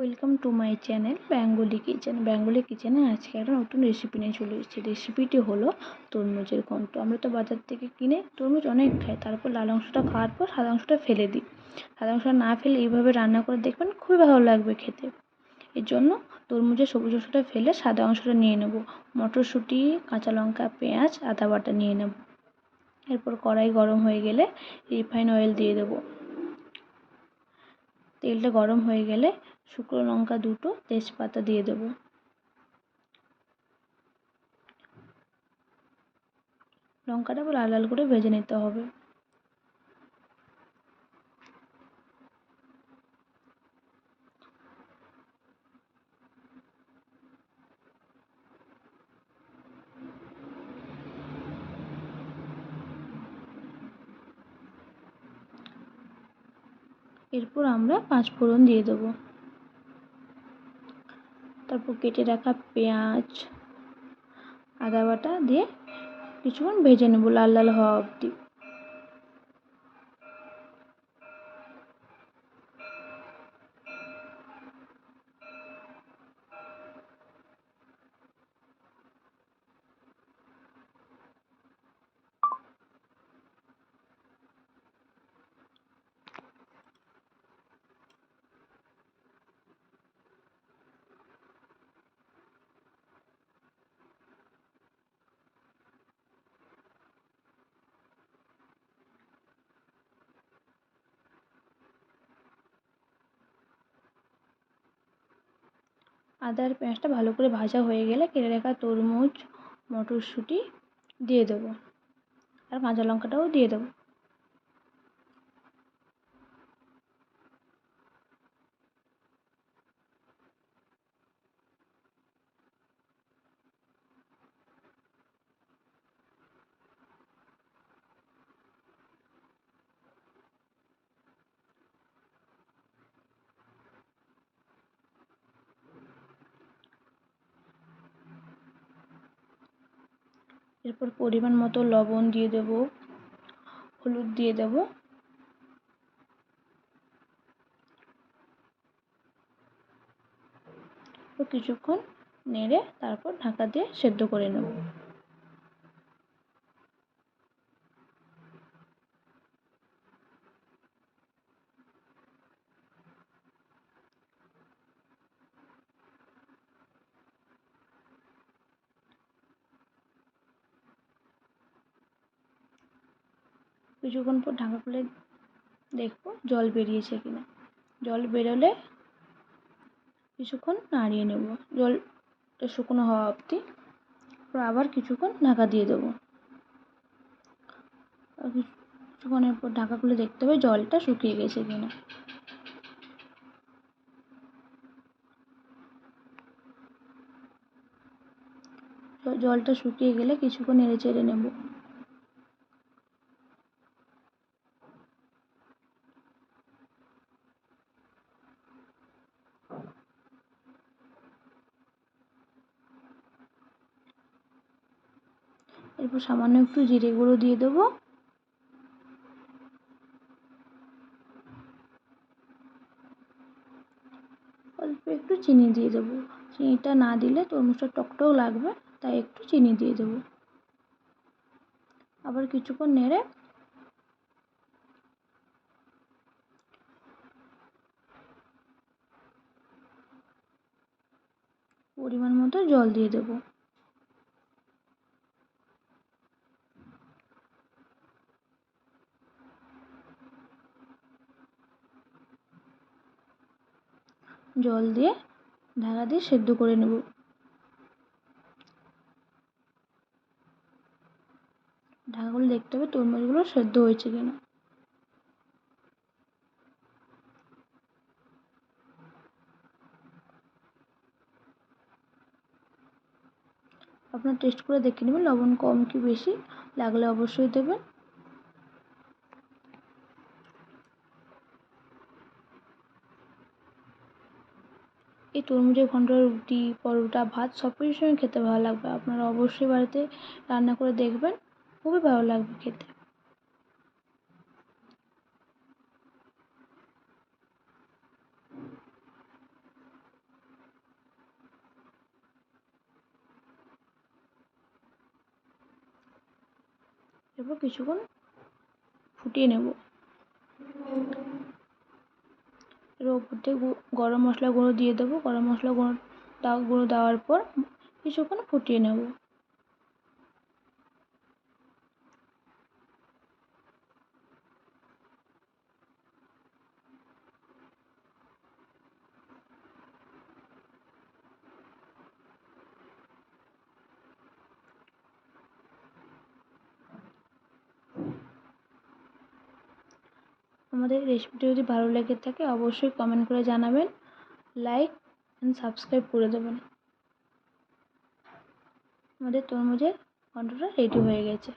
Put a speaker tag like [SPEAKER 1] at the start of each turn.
[SPEAKER 1] Welcome to my channel Bengali kitchen. Bengali কিচেনে আজকে একটা নতুন রেসিপি নিয়ে চলে এসেছি। রেসিপিটি হলো তরমুজের ঘন্ট। আমরা তো বাজার থেকে কিনে তরমুজ অনেক খাই, তারপর লাল অংশটা খাওয়ার পর সাদা অংশটা ফেলে দিই। সাদা অংশটা না ফেলে এইভাবে রান্না করে দেখবেন, খুবই ভালো লাগবে খেতে। এর জন্য তরমুজের সবুজ অংশটা ফেলে সাদা অংশটা নিয়ে নেব। মটরশুঁটি, কাঁচা লঙ্কা, পেঁয়াজ, আদা বাটা নিয়ে নেব। এরপর কড়াই গরম হয়ে গেলে রিফাইন অয়েল দিয়ে দেবো। তেলটা গরম হয়ে গেলে শুকনো লঙ্কা দুটো, তেজপাতা দিয়ে দেব। লঙ্কাটা লাল লাল করে ভেজে নিতে হবে। এরপর আমরা পাঁচ ফোড়ন দিয়ে দেব। তারপর কেটে রাখা পেঁয়াজ, আদা বাটা দিয়ে কিছুক্ষণ ভেজে নেব লাল লাল হওয়া অবধি। আদা আর পেঁয়াজটা ভালো করে ভাজা হয়ে গেলে কেটে রাখা তরমুজ, মটরশুঁটি দিয়ে দেবো আর কাঁচা লঙ্কাটাও দিয়ে দেবো। এরপর পরিমাণ মতো লবণ দিয়ে দেব, হলুদ দিয়ে দেব। কিছুক্ষণ নেড়ে তারপর ঢাকা দিয়ে সেদ্ধ করে নেব। কিছুক্ষণ পর ঢাকা খুলে দেখবো জল বেরিয়েছে কিনা। জল বেরোলে কিছুক্ষণ নাড়িয়ে নেব জলটা শুকনো হওয়া অবধি। আবার কিছুক্ষণ ঢাকা দিয়ে দেবো। কিছুক্ষণের পর ঢাকা খুলে দেখতে হবে জলটা শুকিয়ে গেছে কিনা। জলটা শুকিয়ে গেলে কিছুক্ষণ নেড়ে চেড়ে নেব। এরপর সামান্য একটু জিরে গুঁড়ো দিয়ে দেবো। অল্প একটু চিনি দিয়ে দেবো। চিনিটা না দিলে তরমুজটা টকটক লাগবে, তাই একটু চিনি দিয়ে দেবো। আবার কিছুক্ষণ নেড়ে পরিমাণ মতো জল দিয়ে দেবো। জল দিয়ে ঢাকা দিয়ে সেদ্ধ করে নেব। ঢাকা খুলে দেখতে হবে তরমুজগুলো সেদ্ধ হয়েছে কিনা। আপনার টেস্ট করে দেখে নেবেন লবণ কম কি বেশি লাগলে অবশ্যই দেবেন। এই তরমুজের ঘন্টটা রুটি, পরোটা, ভাত সব কিছুর সঙ্গে খেতে ভালো লাগবে। আপনারা অবশ্যই বাড়িতে রান্না করে দেখবেন, খুবই ভালো লাগবে খেতে। এরপর কিছুক্ষণ ফুটিয়ে নেব। এর ওপর থেকে গরম মশলা গুঁড়ো দিয়ে দেবো। গরম মশলা গুঁড়ো দেওয়ার পর কিছুক্ষণ ফুটিয়ে নেব। আমাদের রেসিপিটি যদি ভালো লেগে থাকে অবশ্যই কমেন্ট করে জানাবেন, লাইক অ্যান্ড সাবস্ক্রাইব করে দেবেন। আমাদের তরমুজের ঘন্টটা রেডি হয়ে গেছে।